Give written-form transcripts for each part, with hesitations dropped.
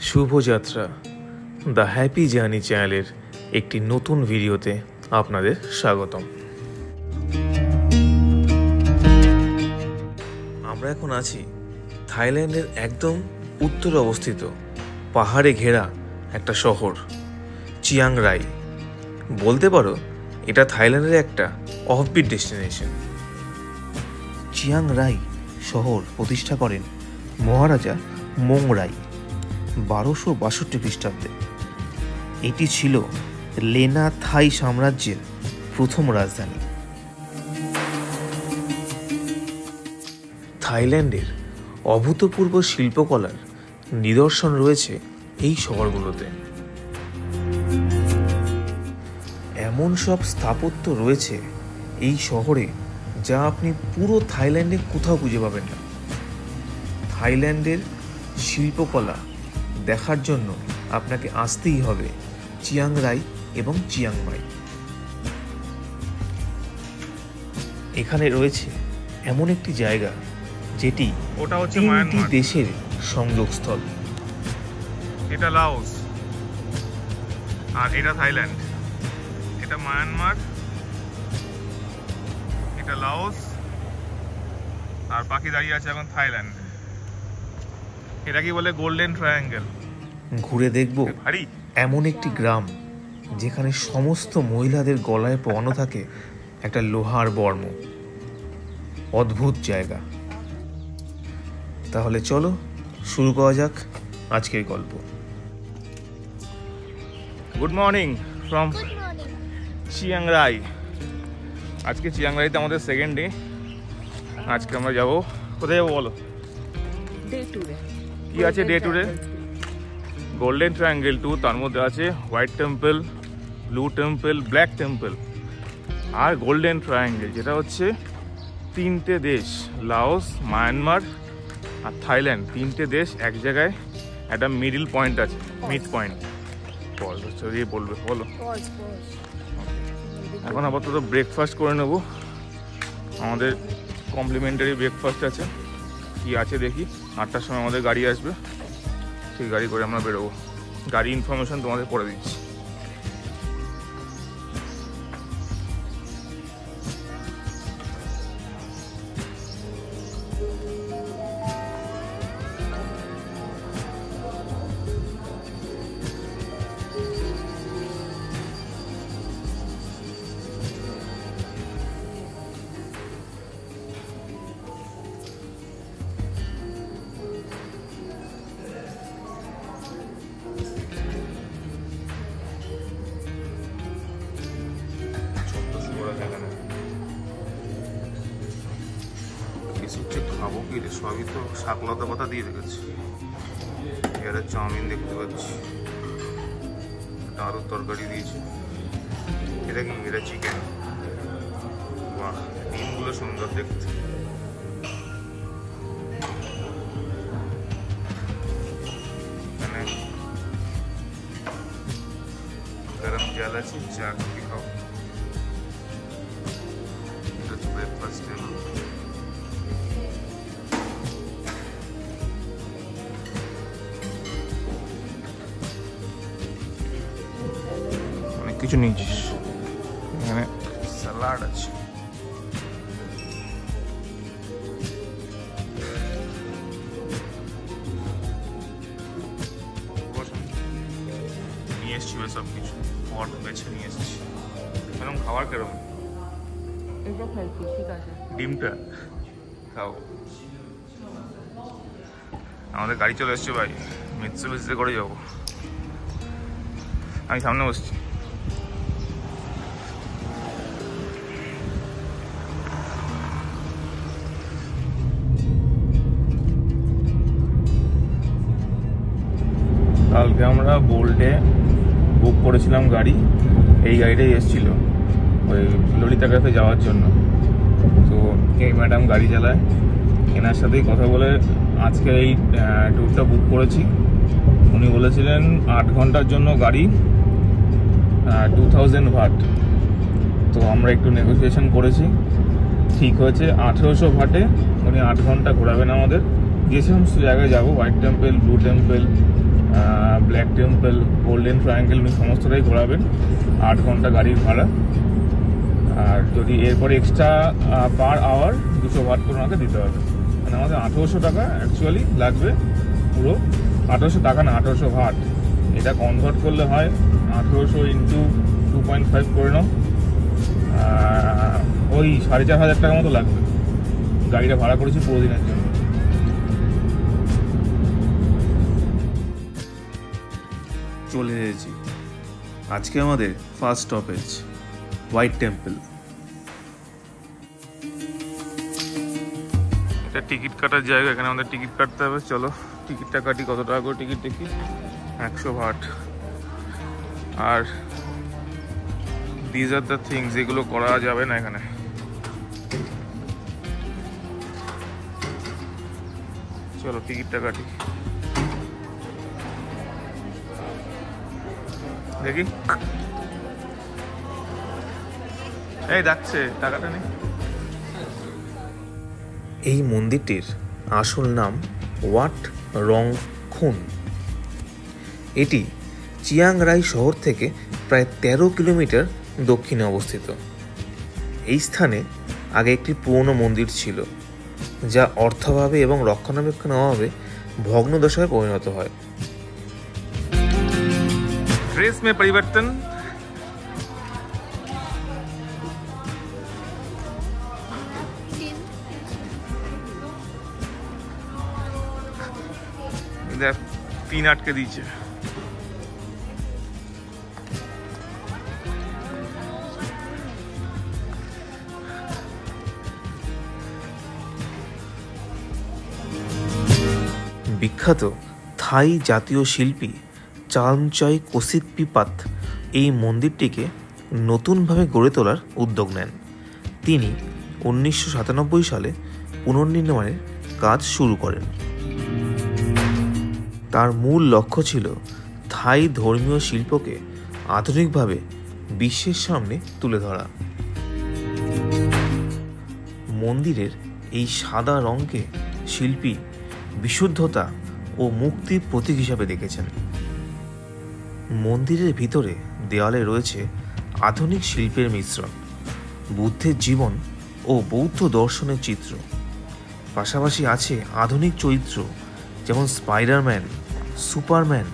শুভযাত্রা the happy journey চ্যানেলের একটি নতুন ভিডিওতে আপনাদের স্বাগতম। আমরা এখন আছি থাইল্যান্ডের একদম উত্তরে অবস্থিত পাহাড়ে ঘেরা একটা শহর চিয়াং রাই। বলতে পারো এটা থাইল্যান্ডের একটা অফবিট ডেস্টিনেশন। চিয়াং রাই শহর প্রতিষ্ঠা করেন মহারাজা মোং রাই 1262 খ্রিস্টাব্দে। এটি ছিল লেনা থাই সাম্রাজ্যের প্রথম রাজধানী। থাইল্যান্ডের অভূতপূর্ব শিল্পকলার নিদর্শন রয়েছে এই শহরগুলোতে। এমন সব স্থাপত্য রয়েছে এই শহরে যা আপনি পুরো থাইল্যান্ডে কোথাও খুঁজে পাবেন না। থাইল্যান্ডের শিল্পকলা দেখার জন্য আপনাকে আসতেই হবে চিয়াং রাই এবং চিয়াং মাই। এখানে রয়েছে এমন একটি জায়গা যেটি তিনটি দেশের সংযোগস্থল। এটা লাওস আর এটা থাইল্যান্ড। এটা মায়ানমার, এটা লাওস আর বাকি দাঁড়িয়ে আছে এখন থাইল্যান্ড। এটা কি বলে গোল্ডেন ট্রায়াঙ্গেল। ঘুরে দেখব এমন একটি গ্রাম যেখানে সমস্ত মহিলাদের গলায় পরানো থাকে একটা লোহার বর্ম। অদ্ভুত জায়গা। তাহলে চলো শুরু করা যাক আজকের গল্প। গুড মর্নিং ফ্রম চিয়াং রাই। আজকে চিয়াং রাইতে আমাদের সেকেন্ড ডে। আজকে আমরা যাবো, কোথায় যাবো বলো? ডে ট্যুরে। কি আছে ডে ট্যুরে? গোল্ডেন ট্রায়াঙ্গেল 2, তার মধ্যে আছে white temple, blue temple, black temple আর গোল্ডেন ট্রায়াঙ্গেল, যেটা হচ্ছে তিনটে দেশ লাওস, মায়ানমার আর থাইল্যান্ড। তিনটে দেশ এক জায়গায় একটা মিডিল পয়েন্ট আছে, মিড পয়েন্ট। বলবে বলো। এখন আপাতত ব্রেকফাস্ট করে নেবো। আমাদের কমপ্লিমেন্টারি ব্রেকফাস্ট আছে। কি আছে দেখি। 8টার সময় আমাদের গাড়ি আসবে, সেই গাড়ি করে আমরা বেরোবো। গাড়ি ইনফরমেশন তোমাদের করে দিচ্ছি। খাবো কি রে? সবই তো শাকলতা পাতা দিয়ে রেখেছি। এরা চাউমিন দেখতে পাচ্ছি, এটা আলুর তরকারি দিয়েছে। এটা কি? এটা চিকেন। বাহ, ডিমগুলো সুন্দর দেখতে। এখানে গরম জল আছে, চা কফি খাও। এটা হচ্ছে ব্রেকফাস্ট টেবিল। কিছু নিয়েছিস? এখানে স্যালাড আছে। নিয়ে এসছি সব কিছু, পট বেছে নিয়ে এসছি। এরকম খাবার কেরম? ডিমটা খাও। আমাদের গাড়ি চলে এসছে ভাই, মিৎসুবিশিতে করে যাবো। আমি সামনে বসছি। কালকে আমরা বোল্টে বুক করেছিলাম গাড়ি। এই গাড়িটাই এসেছিল ওই ললিতা ক্যাফে যাওয়ার জন্য। তো এই ম্যাডাম গাড়ি চালায়, এনার সাথেই কথা বলে আজকে এই ট্যুরটা বুক করেছি। উনি বলেছিলেন 8 ঘন্টার জন্য গাড়ি 2000 ভাট। তো আমরা একটু নেগোসিয়েশন করেছি, ঠিক হয়েছে 1800 ভাটে উনি 8 ঘন্টা ঘোরাবেন আমাদের। যে সমস্ত জায়গায় যাবো, white temple, blue temple, black temple, golden triangle উনি সমস্তটাই ঘোরাবেন। 8 ঘন্টা গাড়ির ভাড়া। আর যদি এরপরে এক্সট্রা পার আওয়ার 200 ভাট করে ওনাকে দিতে হবে। মানে আমাদের 1800 টাকা অ্যাকচুয়ালি লাগবে পুরো। 1800 টাকা না, 1800 ভাট। এটা কনভার্ট করলে হয় 1800 ইন্টু 2.5 করে নাও, ওই 4500 টাকা মতো লাগবে। গাড়িটা ভাড়া করেছি পুরো দিনের জন্য। চলে এসেছি আজকে আমাদের ফার্স্ট স্টপেজ হোয়াইট টেম্পল। এটা টিকিট কাটার জায়গা, এখানে আমাদের টিকিট কাটতে হবে। চলো টিকিটটা কাটি। কত টাকা করে টিকিট দেখি? 100 ভাট। আর দিজ আর দ্য থিংস, এগুলো করা যাবে না এখানে। চলো টিকিটটা কাটি দেখি। এই ডাকছে, টাকাটা নেই। এই মন্দিরটির আসল নাম ওয়াট রং খুন। এটি চিয়াং রাই শহর থেকে প্রায় 13 কিলোমিটার দক্ষিণে অবস্থিত। এই স্থানে আগে একটি পুরনো মন্দির ছিল, যা অর্থাভাবে এবং রক্ষণাবেক্ষণের অভাবে ভগ্নদশায় পরিণত হয়। ड्रेस में परिवर्तन। দেখ পিন আটকে দিয়েছে। বিখ্যাত থাই জাতীয় শিল্পী চার্মচয় কোসিৎপিপাত এই মন্দিরটিকে নতুনভাবে গড়ে তোলার উদ্যোগ নেন। তিনি 1997 সালে পুনর্নির্মাণের কাজ শুরু করেন। তার মূল লক্ষ্য ছিল থাই ধর্মীয় শিল্পকে আধুনিকভাবে বিশ্বের সামনে তুলে ধরা। মন্দিরের এই সাদা রঙকে শিল্পী বিশুদ্ধতা ও মুক্তির প্রতীক হিসাবে দেখেছেন। মন্দিরের ভিতরে দেওয়ালে রয়েছে আধুনিক শিল্পের মিশ্রণ, বুদ্ধের জীবন ও বৌদ্ধ দর্শনের চিত্র। পাশাপাশি আছে আধুনিক চরিত্র যেমন স্পাইডারম্যান, সুপারম্যান,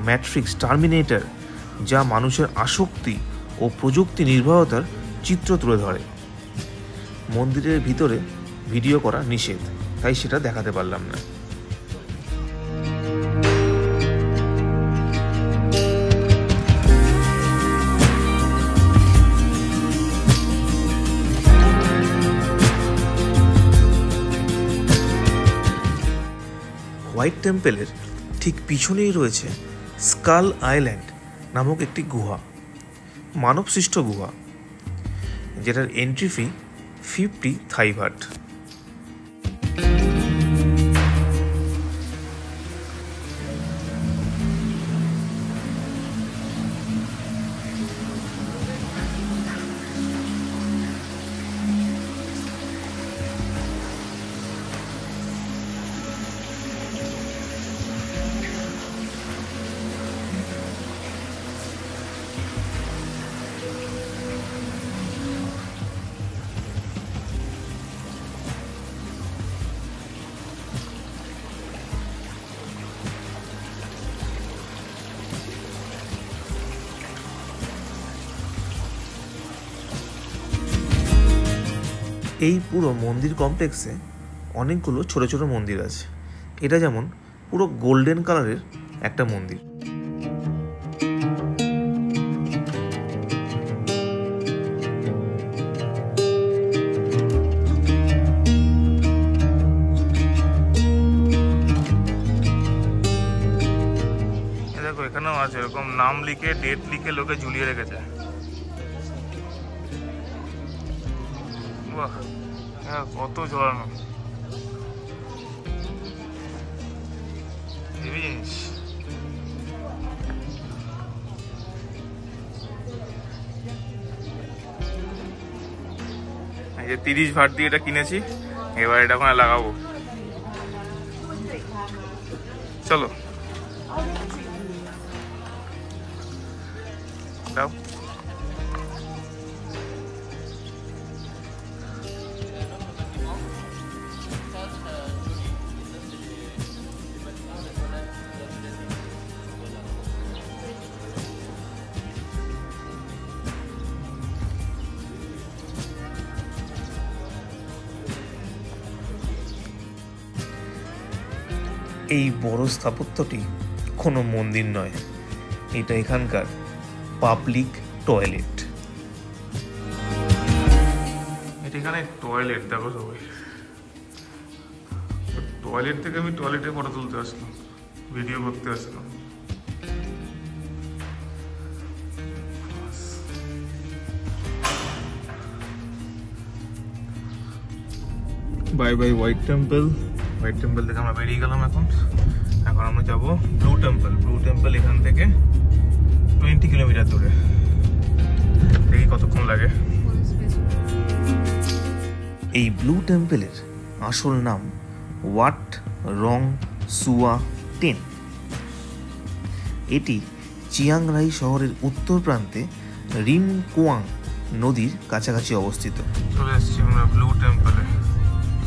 ম্যাট্রিক্স, টার্মিনেটর, যা মানুষের আসক্তি ও প্রযুক্তি নির্ভরতার চিত্র তুলে ধরে। মন্দিরের ভিতরে ভিডিও করা নিষেধ, তাই সেটা দেখাতে পারলাম না। হোয়াইট টেম্পলের ঠিক পিছনেই রয়েছে স্কাল আইল্যান্ড নামক একটি গুহা, মানবসৃষ্ট গুহা, যেটার এন্ট্রি ফি 50 থাই ভাট। এই পুরো মন্দির কমপ্লেক্সে অনেকগুলো ছোট ছোট মন্দির আছে। এটা যেমন পুরো গোল্ডেন কালারের একটা মন্দির। দেখো এখানেও আছে এরকম নাম লিখে, ডেট লিখে লোকে ঝুলিয়ে রেখেছে। বাহ, কত ঝোলানো জিনিস। এই যে 30 ভাট দিয়ে এটা কিনেছি, এবার এটা ওখানে লাগাবো। চলো। দাও। এই বড় স্থাপত্যটি কোনো মন্দির নয়, এটা এখানকার পাবলিক টয়লেট। এটা এখানে টয়লেট, দেখো সবাই। টয়লেট থেকে আমি টয়লেটে ফটো তুলতে আসলাম, ভিডিও করতে আসলাম। Bye bye white temple. White temple থেকে আমরা বেরিয়ে গেলাম। এখন আমরা যাবো ব্লু টেম্পল। ব্লু টেম্পল এখান থেকে 20 কিলোমিটার দূরে। দেখি কতক্ষণ লাগে। এই ব্লু টেম্পলের আসল নাম ওয়াট রং সুয়া টেন। এটি চিয়াংরাই শহরের উত্তর প্রান্তে রিম কোয়াং নদীর কাছাকাছি অবস্থিত। চলে এসেছি আমরা ব্লু টেম্পলে।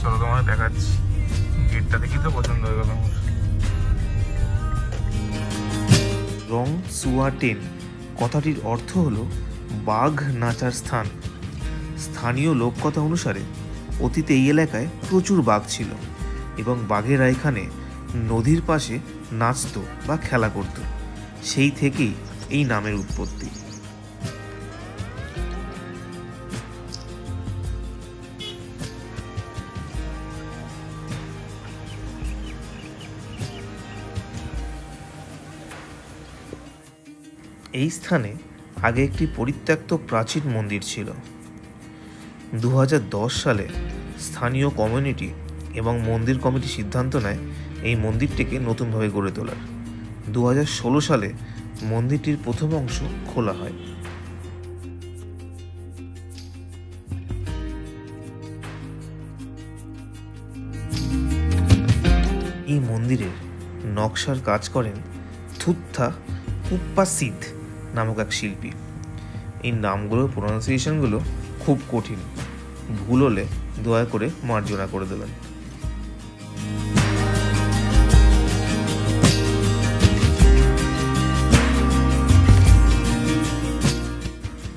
চলো তোমার দেখাচ্ছি। গেটটা দেখি তো পছন্দ হয়ে গেল আমার। রং সুয়া টেন কথাটির অর্থ হলো বাঘ নাচার স্থান। স্থানীয় লোককথা অনুসারে অতীতে এই এলাকায় প্রচুর বাঘ ছিল এবং বাঘেরা এখানে নদীর পাশে নাচত বা খেলা করত। সেই থেকেই এই নামের উৎপত্তি। এই স্থানে আগে একটি পরিত্যক্ত প্রাচীন মন্দির ছিল। 2010 সালে স্থানীয় কমিউনিটি এবং মন্দির কমিটি সিদ্ধান্ত নেয় এই মন্দিরটিকে নতুনভাবে গড়ে তোলার। 2016 সালে মন্দিরটির প্রথম অংশ খোলা হয়। এই মন্দিরের নকশার কাজ করেন থুত্থা কুপ্পাসিদ নামক এক শিল্পী। এই নামগুলোর প্রোনাউন্সিয়েশনগুলো খুব কঠিন, ভুল হলে দয়া করে মার্জনা করে দেবেন।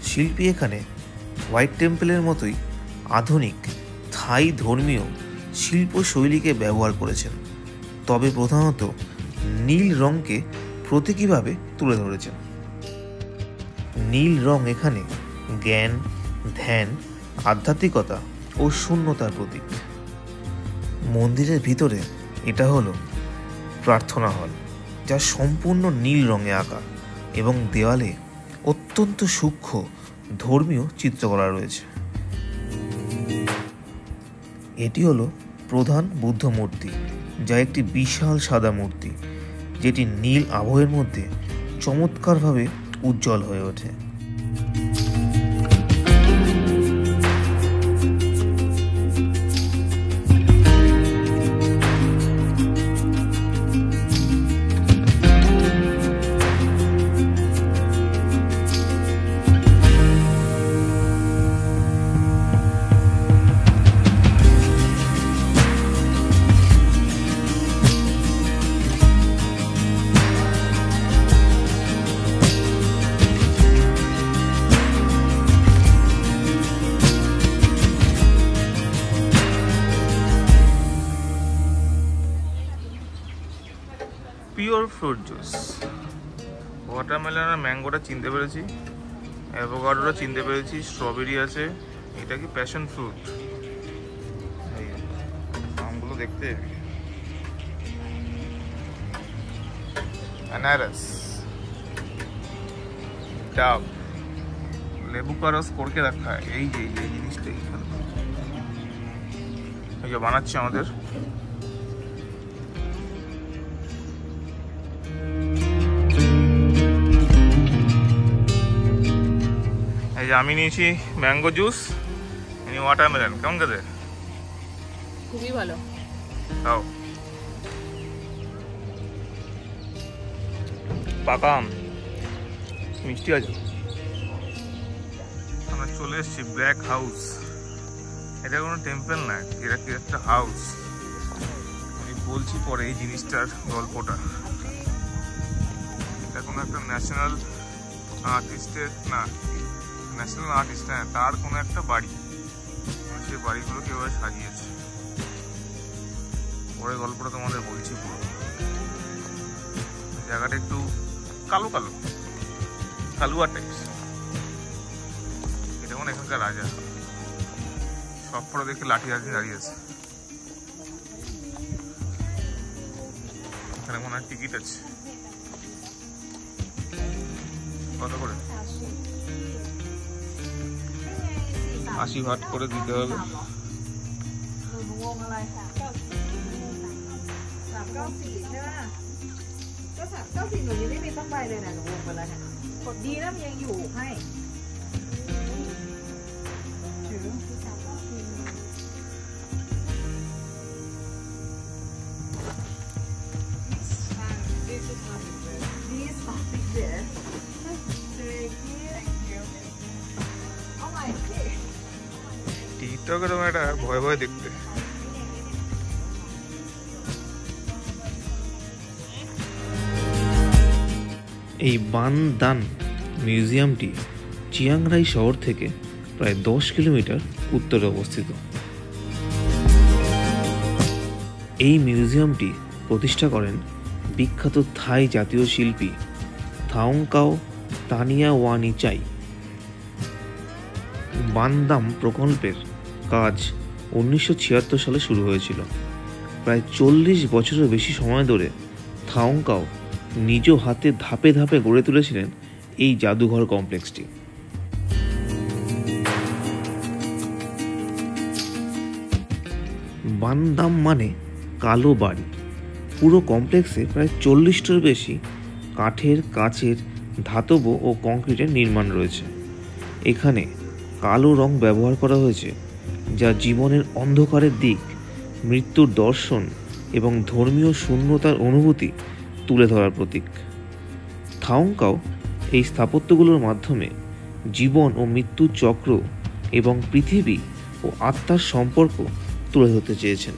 শিল্পী এখানে হোয়াইট টেম্পলের মতোই আধুনিক থাই ধর্মীয় শিল্পশৈলীকে ব্যবহার করেছেন, তবে প্রধানত নীল রঙকে প্রতীকীভাবে তুলে ধরেছেন। নীল রং এখানে জ্ঞান, ধ্যান, আধ্যাত্মিকতা ও শূন্যতার প্রতীক। মন্দিরের ভিতরে এটা হলো প্রার্থনা হল, যা সম্পূর্ণ নীল রঙে আঁকা এবং দেওয়ালে অত্যন্ত সূক্ষ্ম ধর্মীয় চিত্রকলা রয়েছে। এটি হলো প্রধান বুদ্ধ মূর্তি, যা একটি বিশাল সাদা মূর্তি, যেটি নীল আবহের মধ্যে চমৎকারভাবে উজ্জ্বল হয়ে ওঠে। Pure fruit juice. ওয়াটারমেলন আর ম্যাঙ্গোটা চিনতে পেরেছি, অ্যাভোকাডোটা চিনতে পেরেছি, স্ট্রবেরি আছে। এটা কি প্যাশন ফ্রুট? আমগুলো দেখতে अनारस, ডাব, লেবু का रस করকে রাখা। এই যে এই জিনিসটা এই যে বানাচ্ছে আমাদের। এই যে আমি নিয়েছি ম্যাঙ্গো জুস, ইনি ওয়াটারমেলন। কেমন খেতে? খুবই ভালো। খাও। পাকা আম, মিষ্টি আছে। চলে এসেছি ব্ল্যাক হাউস। এটা কোনো টেম্পল না, এটা কি একটা হাউস। আমি বলছি পরে এই জিনিসটার গল্পটা। এটা কোনো একটা ন্যাশনাল আর্টিস্টের না, ন্যাশনাল আর্টিস্ট, হ্যাঁ, তার কোনো একটা বাড়ি। সে বাড়িগুলো কীভাবে সাজিয়েছে পরে গল্পটা তোমাদের বলছি পুরো। জায়গাটা একটু কালো কালো কালুয়া টাইপস। এটা মনে এখানকার রাজা, সব পরে দেখে লাঠি হাতে দাঁড়িয়ে আছে। এখানে মনে হয় টিকিট আছে, কত করে? 80 ভাট করে দিতে হবে। টিকটকে তোমার একটা ভয় ভয় দেখতে। এই বান দান মিউজিয়ামটি চিয়াংরাই শহর থেকে প্রায় 10 কিলোমিটার উত্তরে অবস্থিত। এই মিউজিয়ামটি প্রতিষ্ঠা করেন বিখ্যাত থাই জাতীয় শিল্পী থাওংকাও তানিয়াওয়ানিচাই। বানদাম প্রকল্পের কাজ 1976 সালে শুরু হয়েছিল। প্রায় 40 বছরের বেশি সময় ধরে থাওংকাও নিজ হাতে ধাপে ধাপে গড়ে তুলেছিলেন এই জাদুঘর কমপ্লেক্সটি। বানদাম মানে কালো বাড়ি। পুরো কমপ্লেক্সে প্রায় 40টার বেশি কাঠের, কাচের, ধাতব ও কংক্রিটের নির্মাণ রয়েছে। এখানে কালো রং ব্যবহার করা হয়েছে, যা জীবনের অন্ধকারের দিক, মৃত্যুর দর্শন এবং ধর্মীয় শূন্যতার অনুভূতি তুলে ধরার প্রতীক। থাওংকাও এই স্থাপত্যগুলোর মাধ্যমে জীবন ও মৃত্যুর চক্র এবং পৃথিবী ও আত্মার সম্পর্ক তুলে ধরতে চেয়েছেন।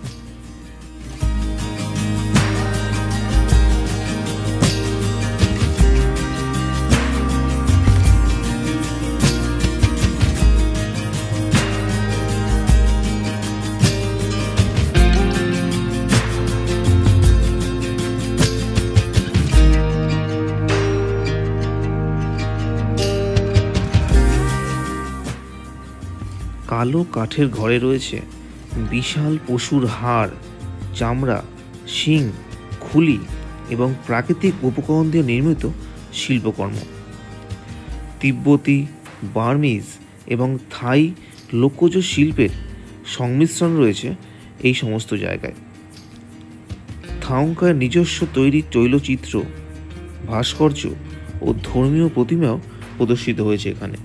কালো কাঠের ঘরে রয়েছে বিশাল পশুর হাড়, চামড়া, শিং, খুলি এবং প্রাকৃতিক উপকরণ দিয়ে নির্মিত শিল্পকর্ম। তিব্বতী, বার্মিজ এবং থাই লোকজ শিল্পের সংমিশ্রণ রয়েছে এই সমস্ত জায়গায়। থাওংকার নিজস্ব তৈরি তৈলচিত্র, ভাস্কর্য ও ধর্মীয় প্রতিমাও প্রদর্শিত হয়েছে এখানে।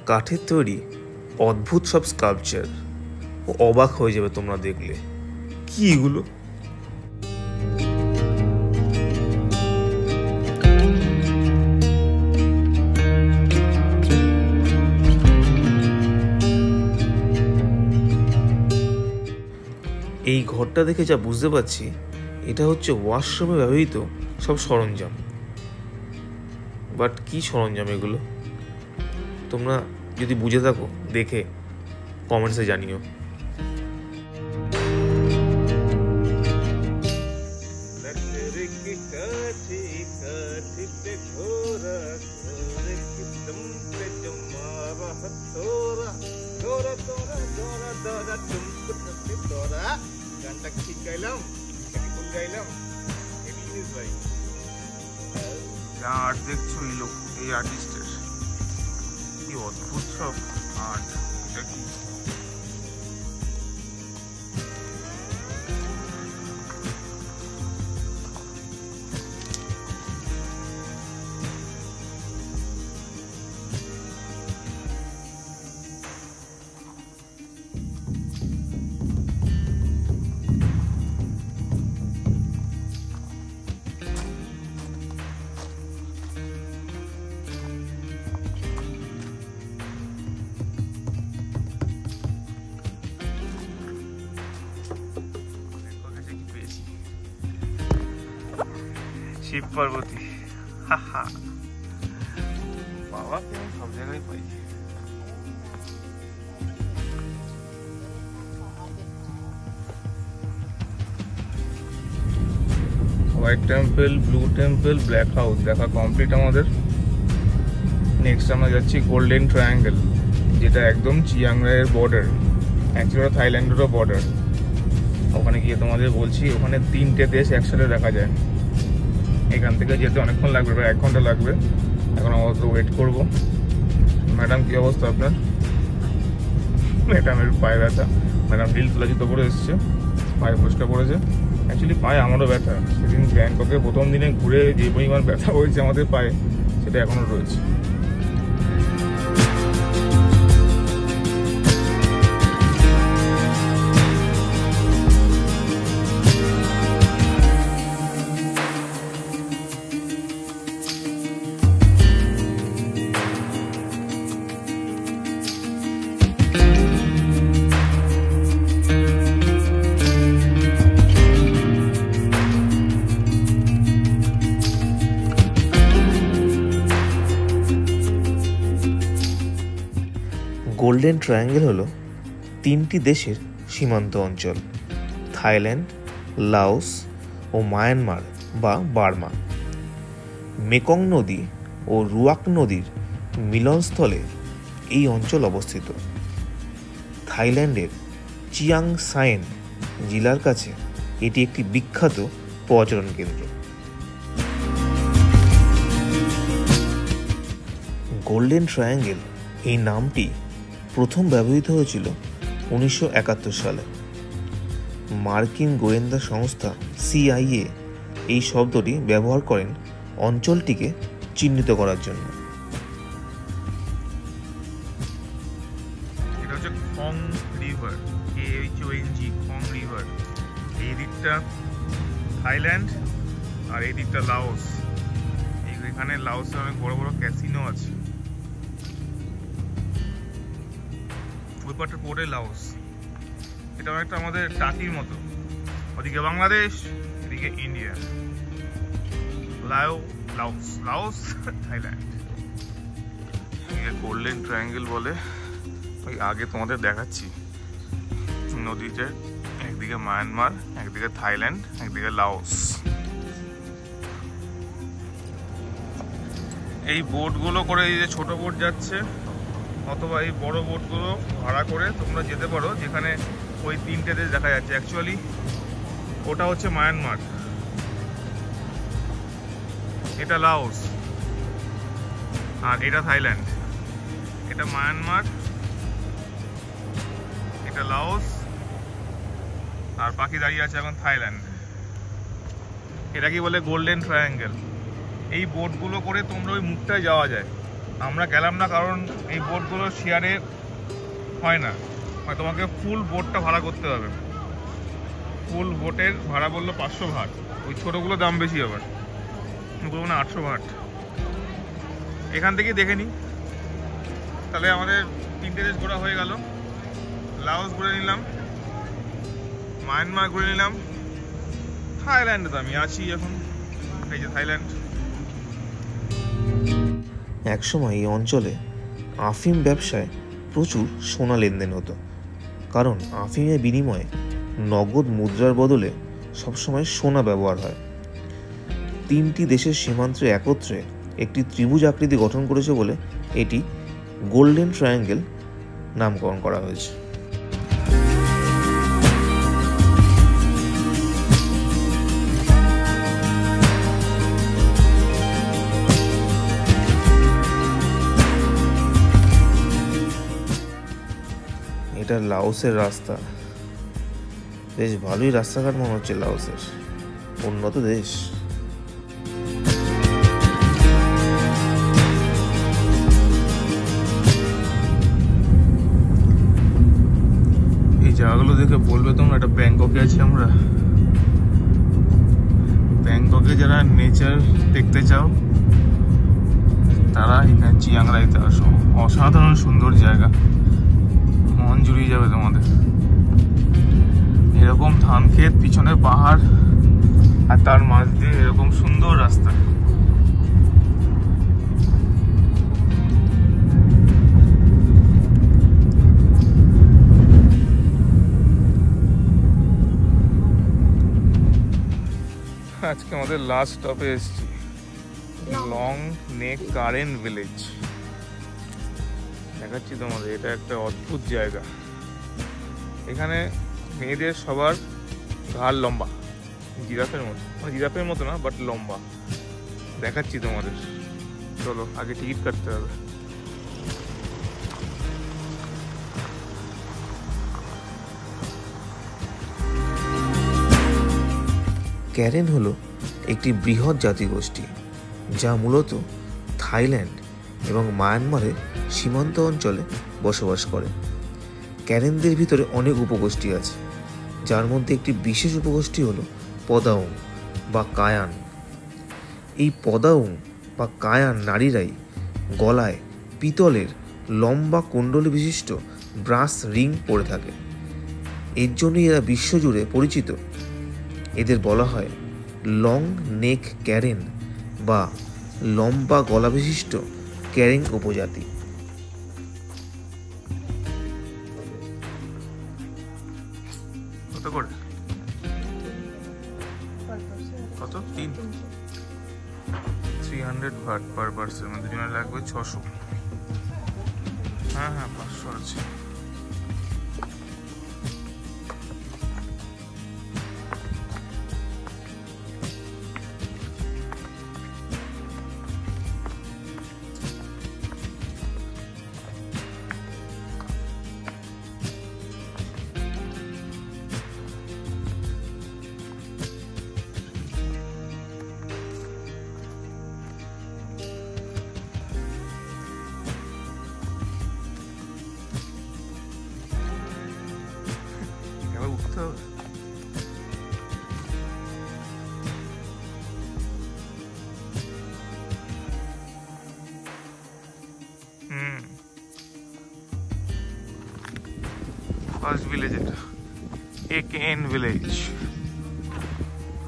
কাঠের তৈরি অদ্ভুত সব স্কাল্পচার, ও অবাক হয়ে যাবে তোমরা দেখলে। কি এগুলো? এই ঘরটা দেখে যা বুঝতে পারছি, এটা হচ্ছে ওয়াশরুমে ব্যবহৃত সব সরঞ্জাম। বাট কি সরঞ্জাম এগুলো? তোমরা যদি বুঝে থাকো দেখে কমেন্টসে জানিও। लकड़ी की काठी काठी पे घोरा বাবা গানটা কি ঠিক গাইলাম নাকি ভুল গাইলাম? হেভি জিনিস ভাই। যা আর্ট দেখছো এই আর্টিস্টের, কি অদ্ভুত সব আর্ট। এটা কি শিব পার্বতী, বাবাকে আমি সব জায়গায় পাই। White temple, blue temple, black house দেখা কমপ্লিট আমাদের। নেক্সট আমরা যাচ্ছি গোল্ডেন ট্রায়াঙ্গেল, যেটা একদম চিয়াং রাইয়ের বর্ডার, অ্যাকচুয়ালি থাইল্যান্ডেরও বর্ডার। ওখানে গিয়ে তোমাদের বলছি, ওখানে 3টে দেশ একসাথে দেখা যায়। এখান থেকে যেতে অনেকক্ষণ লাগবে, প্রায় 1 ঘন্টা লাগবে। এখন আমাদের ওয়েট করবো। ম্যাডাম কী অবস্থা আপনার? ম্যাডামের পায়ে ব্যথা। ম্যাডাম হিল তোলা জুতো পরে এসছে, পায়ে ফুচকা পড়েছে। অ্যাকচুয়ালি পায়ে আমারও ব্যথা। সেদিন গ্যাংটকে প্রথম দিনে ঘুরে যে পরিমাণ ব্যথা হয়েছে আমাদের পায়ে, সেটা এখনও রয়েছে। গোল্ডেন ট্রায়াঙ্গেল হলো 3টি দেশের সীমান্ত অঞ্চল, থাইল্যান্ড, লাওস ও মায়ানমার বা বার্মা। মেকং নদী ও রুয়াক নদীর মিলনস্থলে এই অঞ্চল অবস্থিত। থাইল্যান্ডের চিয়াং সায়েন জেলার কাছে এটি একটি বিখ্যাত পর্যটন কেন্দ্র। গোল্ডেন ট্রায়াঙ্গেল এই নামটি প্রথম ব্যবহৃত হয়েছিল 1971 সালে। মার্কিন গোয়েন্দা সংস্থা CIA এই শব্দটি ব্যবহার করেন অঞ্চলটিকে চিহ্নিত করার জন্য। এটা হচ্ছে খং রিভার, KHONG, খং রিভার। এই দিকটা থাইল্যান্ড আর এই দিকটা লাওস। এখানে লাওসে অনেক বড় বড় ক্যাসিনো আছে। ওই পাটটা পড়ে লাওস। এটা একটা আমাদের টাকির মতো, ওদিকে বাংলাদেশ, এদিকে India. Laos Thailand. Golden triangle বলে। ওই আগে তোমাদের দেখাচ্ছি নদীতে, একদিকে মায়ানমার, একদিকে থাইল্যান্ড, একদিকে লাওস। এই বোটগুলো করে, এই যে ছোট বোট যাচ্ছে, অথবা এই বড় বোটগুলো ভাড়া করে তোমরা যেতে পারো, যেখানে ওই 3টে দেশ দেখা যাচ্ছে। অ্যাকচুয়ালি ওটা হচ্ছে মায়ানমার, এটা লাওস, আর এটা থাইল্যান্ড। এটা মায়ানমার, এটা লাওস, আর বাকি দাঁড়িয়ে আছে এখন থাইল্যান্ড। এটা কি বলে গোল্ডেন ট্রায়াঙ্গেল। এই বোটগুলো করে তোমরা ওই মুখটায় যাওয়া যায়। আমরা গেলাম না, কারণ এই বোটগুলো শেয়ারে হয় না, মানে তোমাকে ফুল বোটটা ভাড়া করতে হবে। ফুল বোটের ভাড়া বললো 500 ভাট। ওই ছোটোগুলো দাম বেশি আবার, বলবো না 800 ভাট। এখান থেকেই দেখে নিই। তাহলে আমাদের 3টে দেশ ঘোরা হয়ে গেল। লাওস ঘুরে নিলাম, মায়ানমার ঘুরে নিলাম, থাইল্যান্ডে তো আমি আছি এখন। এই যে থাইল্যান্ড। একসময় এই অঞ্চলে আফিম ব্যবসায় প্রচুর সোনা লেনদেন হতো, কারণ আফিমের বিনিময়ে নগদ মুদ্রার বদলে সবসময় সোনা ব্যবহার হয়। 3টি দেশের সীমান্তে একত্রে একটি ত্রিভুজ আকৃতি গঠন করেছে বলে এটি গোল্ডেন ট্রায়াঙ্গেল নামকরণ করা হয়েছে। লাওসের রাস্তা, বেশ ভালোই রাস্তাঘাট মনে হচ্ছে লাওসের, উন্নত দেশ। এই জায়গাগুলো দেখে বলবে তোমরা এটা ব্যাংককে আছি আমরা। ব্যাংককে যারা নেচার দেখতে চাও তারা এখানে চিয়াং রাইতে আসো, অসাধারণ সুন্দর জায়গা, মন জুড়িয়ে যাবে তোমাদের। এরকম ধান ক্ষেত, পিছনে পাহাড়, আর তার মাঝ দিয়ে এরকম সুন্দর রাস্তা। আজকে আমাদের লাস্ট স্টপে এসেছি, লং নেক কারেন ভিলেজ। দেখাচ্ছি তোমাদের, এটা একটা অদ্ভুত জায়গা। এখানে মেয়েদের সবার ঘাড় লম্বা, জিরাফের মতো, মানে জিরাফের মতো না বাট লম্বা। দেখাচ্ছি তোমাদের, চলো আগে টিকিট কাটতে হবে। ক্যারেন হলো একটি বৃহৎ জাতিগোষ্ঠী যা মূলত থাইল্যান্ড এবং মায়ানমারের সীমান্ত অঞ্চলে বসবাস করে। ক্যারেনদের ভিতরে অনেক উপগোষ্ঠী আছে, যার মধ্যে একটি বিশেষ উপগোষ্ঠী হলো পদাউং বা কায়ান। এই পদাউং বা কায়ান নারীরাই গলায় পিতলের লম্বা কুণ্ডলী বিশিষ্ট ব্রাস রিং পরে থাকে। এর জন্যই এরা বিশ্বজুড়ে পরিচিত। এদের বলা হয় লং নেক ক্যারেন বা লম্বা গলা বিশিষ্ট ক্যারেন উপজাতি। কত করে? কত? 300 বাট পার পার্সন, মানে দুজনে লাগবে 600। হ্যাঁ 500 আছে। উঠতে হবে। ফার্স্ট ভিলেজ এটা, AKN ভিলেজ,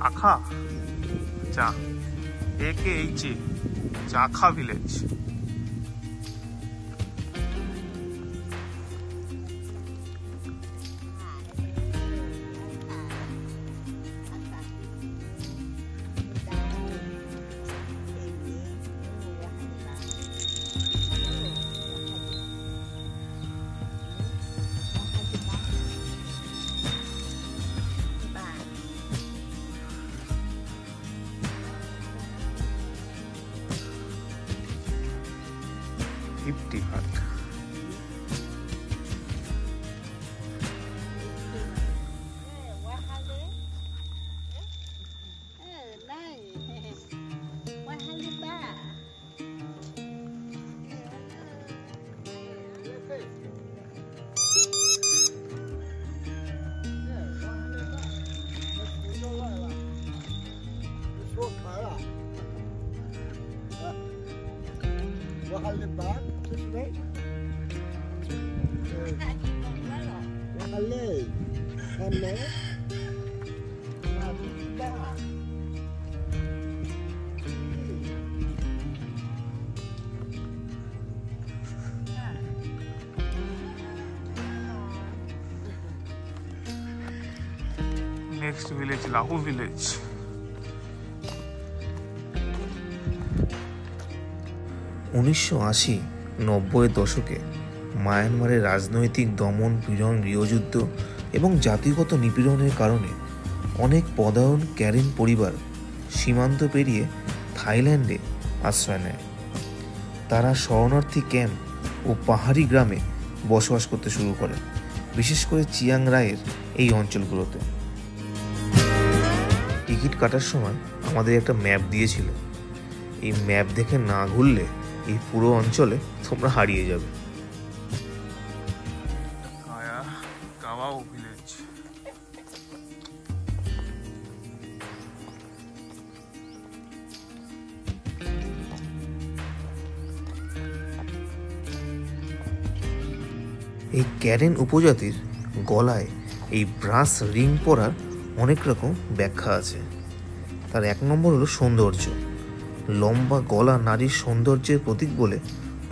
আখা চা, AKHA চাখা ভিলেজ। হিপটি হাট। নেক্সট ভিলেজ লাহু ভিলেজ। 1980-90 দশকে মায়ানমারের রাজনৈতিক দমন পীড়ন, গৃহযুদ্ধ এবং জাতিগত নিপীড়নের কারণে অনেক পদায়ন ক্যারেন পরিবার সীমান্ত পেরিয়ে থাইল্যান্ডে আশ্রয় নেয়। তারা শরণার্থী ক্যাম্প ও পাহাড়ি গ্রামে বসবাস করতে শুরু করে বিশেষ করে চিয়াং রায়ের এই অঞ্চলগুলোতে। টিকিট কাটার সময় আমাদের একটা ম্যাপ দিয়েছিল। এই ম্যাপ দেখে না ঘুরলে এই পুরো অঞ্চলে তোমরা হারিয়ে যাবে। এই ক্যারেন উপজাতির গলায় এই ব্রাস রিং পরার অনেক রকম ব্যাখ্যা আছে। তার 1 নম্বর হলো সৌন্দর্য। লম্বা গলা নারীর সৌন্দর্যের প্রতীক বলে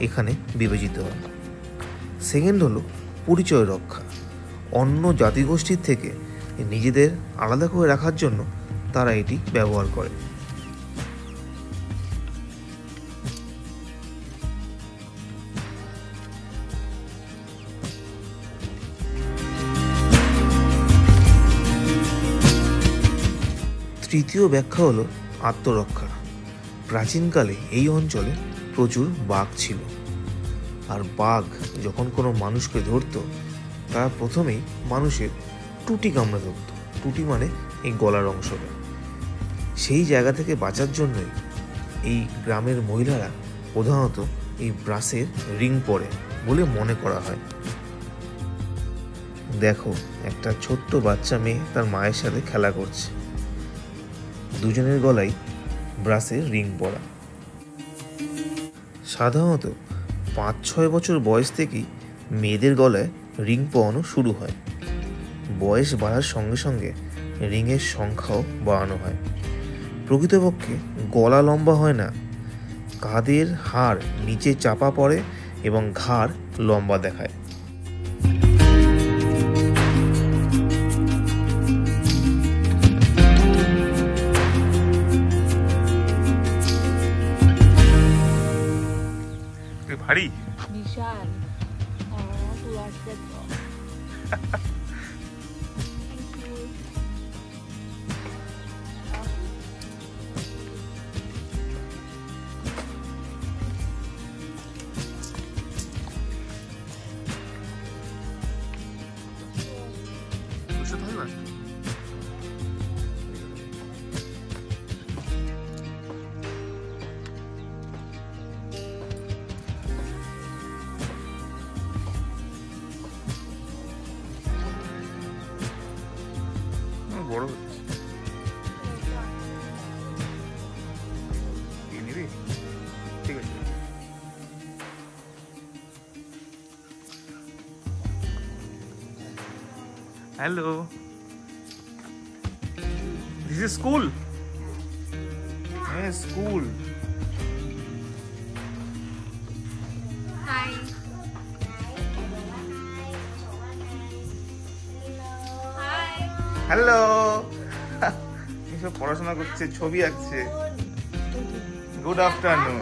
এখানে বিবেচিত হয়। সেকেন্ড হলো পরিচয় রক্ষা। অন্য জাতিগোষ্ঠীর থেকে নিজেদের আলাদা করে রাখার জন্য তারা এটি ব্যবহার করে। তৃতীয় ব্যাখ্যা হলো আত্মরক্ষা। প্রাচীনকালে এই অঞ্চলে প্রচুর বাঘ ছিল, আর বাঘ যখন কোনো মানুষকে ধরতো তারা প্রথমেই মানুষের টুটি কামড়ে ধরতো। টুটি মানে এই গলার অংশটা। সেই জায়গা থেকে বাঁচার জন্যই এই গ্রামের মহিলারা প্রধানত এই ব্রাসের রিং পরে বলে মনে করা হয়। দেখো, একটা ছোট্ট বাচ্চা মেয়ে তার মায়ের সাথে খেলা করছে। দুজনের গলায় ব্রাসের রিং পরা। সাধারণত 5-6 বছর বয়স থেকেই মেয়েদের গলায় রিং পরানো শুরু হয়। বয়স বাড়ার সঙ্গে সঙ্গে রিংয়ের সংখ্যাও বাড়ানো হয়। প্রকৃতপক্ষে গলা লম্বা হয় না, কাঁধের হাড় নিচে চাপা পড়ে এবং ঘাড় লম্বা দেখায়। ভারী বিশাল। পুরো আসছে তো। বড় হচ্ছে। নিবি? ঠিক আছে। Hello, this is school. হ্যাঁ, স্কুল। হাই। হ্যালো। এসব পড়াশোনা করছে, ছবি আঁকছে। Good afternoon.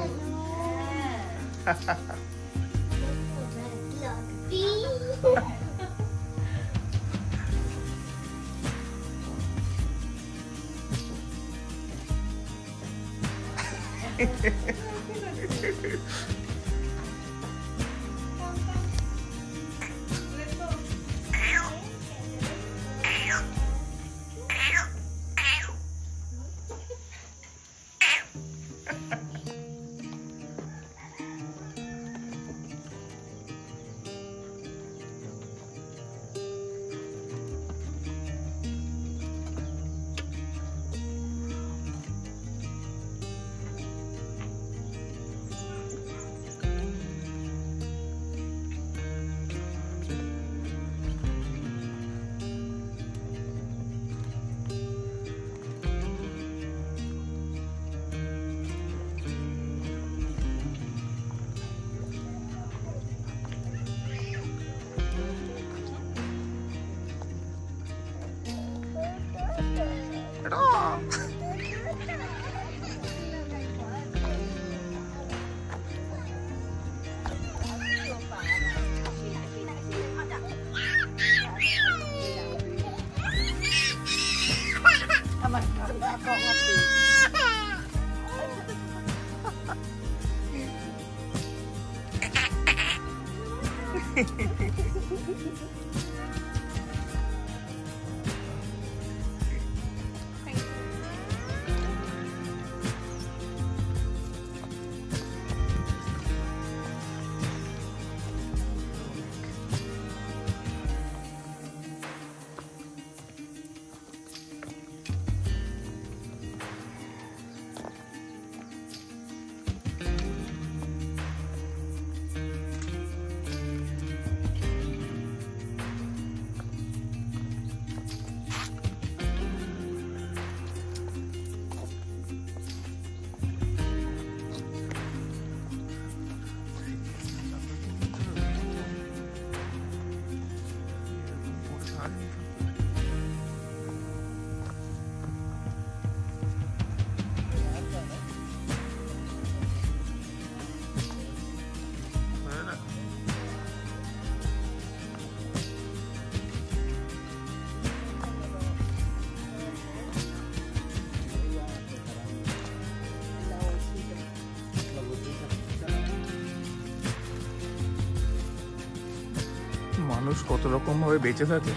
মানুষ কত রকম ভাবে বেঁচে থাকে,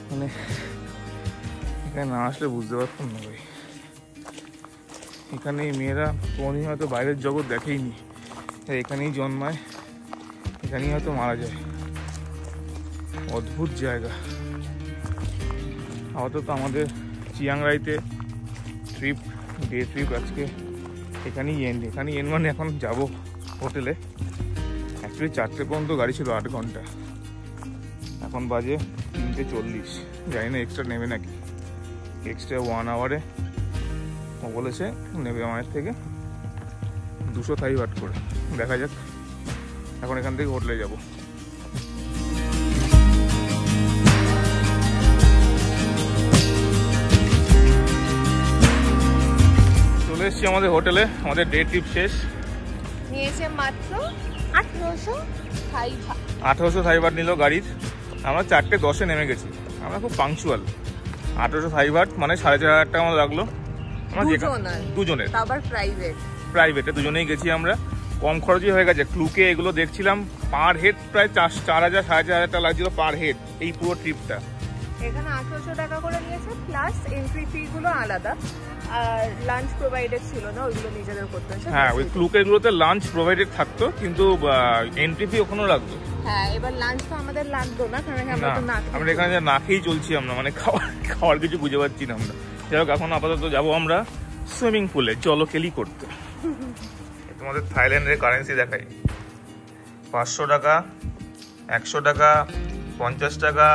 মানে এখানে না আসলে বুঝতে পারতাম না ভাই। এখানে এই মেয়েরা কোনোদিন হয়তো বাইরের জগৎ দেখেইনি, এখানেই জন্মায়, এখানেই হয়তো মারা যায়। অদ্ভুত জায়গা। আপাতত আমাদের চিয়াংরাইতে ট্রিপ, ডে ট্রিপ আজকে এখানেই এন্ড। মানে এখন যাব হোটেলে। অ্যাকচুয়ালি 4টে পর্যন্ত গাড়ি ছিল, 8 ঘন্টা। এখন বাজে 3:40। জানি না এক্সট্রা নেবে নাকি। এক্সট্রা 1 আওয়ারে ও বলেছে নেবে আমাদের থেকে 200 থাই বাট করে। দেখা যাক, এখন এখান থেকে হোটেলে যাব। চলে এসছি আমাদের হোটেলে, আমাদের ডে ট্রিপ শেষ। নিয়েছে মাত্র 1800 থাই ভাত। 1800 থাই বাট নিল গাড়ির। আমরা 4:10 নেমে গেছি, আমরা খুব পাংচুয়াল। 1800 থাই বাট মানে 4500 টাকা মতো লাগলো। দুজনের, আবার প্রাইভেটে দুজনেই গেছি আমরা। কম খরচই হয়ে গেছে। ক্লুকে এগুলো দেখছিলাম পার হেড প্রায় 4000 4500 টাকা লাগছিল পার হেড এই পুরো ট্রিপটা। এখানে 1800 টাকা করে নিয়েছে, প্লাস এন্ট্রি ফি গুলো আলাদা, আর লাঞ্চ প্রোভাইডেড ছিল না, ওইগুলো নিজেদের করতে হচ্ছে। হ্যাঁ, ওই ক্লুকে গুলোতে লাঞ্চ প্রোভাইডেড থাকতো, কিন্তু এন্ট্রি ফি ওখানেও লাগতো। হ্যাঁ, এবার লাঞ্চ তো আমাদের লাগতো না, কারণ আমরা তো আমরা এখানে না খেয়েই চলছি আমরা, মানে খাওয়ার কিছু বুঝে পাচ্ছি না আমরা। যাই হোক, এখন আপাতত যাবো আমরা সুইমিং পুলে জলকেলি করতে। তোমাদের থাইল্যান্ডের কারেন্সি দেখাই। 500 টাকা, 100 টাকা, 50 টাকা,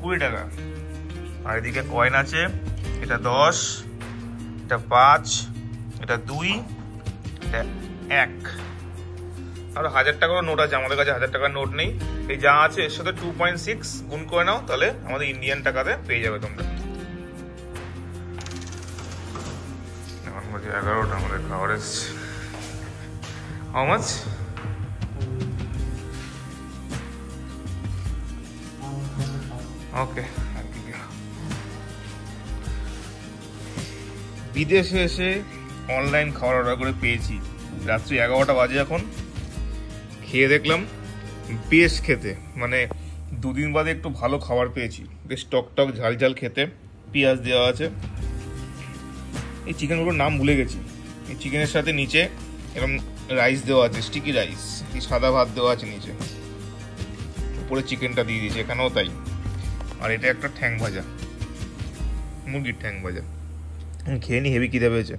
20 টাকা। আর এদিকে কয়েন আছে, এটা 10, এটা 5, এটা 2, এটা 1। আর 1000 টাকারও নোট আছে, আমাদের কাছে 1000 টাকার নোট নেই। এই যা আছে এর সাথে 2.6 গুণ করে নাও, তাহলে আমাদের ইন্ডিয়ান টাকাতে পেয়ে যাবে তোমরা। এখন বাজে 11টা, আমাদের খাবার এসছে। How much? Okay. বিদেশে এসে অনলাইন খাবার অর্ডার করে পেয়েছি। রাত্রি 11টা বাজে এখন। খেয়ে দেখলাম বেশ খেতে, মানে 2 দিন বাদে একটু ভালো খাবার পেয়েছি। বেশ টক ঝাল ঝাল খেতে, পেঁয়াজ দেওয়া আছে। এই চিকেনগুলোর নাম ভুলে গেছি। এই চিকেনের সাথে নিচে এরকম রাইস দেওয়া আছে, স্টিকি রাইস। এই সাদা ভাত দেওয়া আছে নিচে, উপরে চিকেনটা দিয়ে দিয়েছে, এখানেও তাই। আর এটা একটা ঠ্যাং ভাজা, মুরগির ঠ্যাং ভাজা। খেয়ে নি, হেভি খিদে পেয়েছে।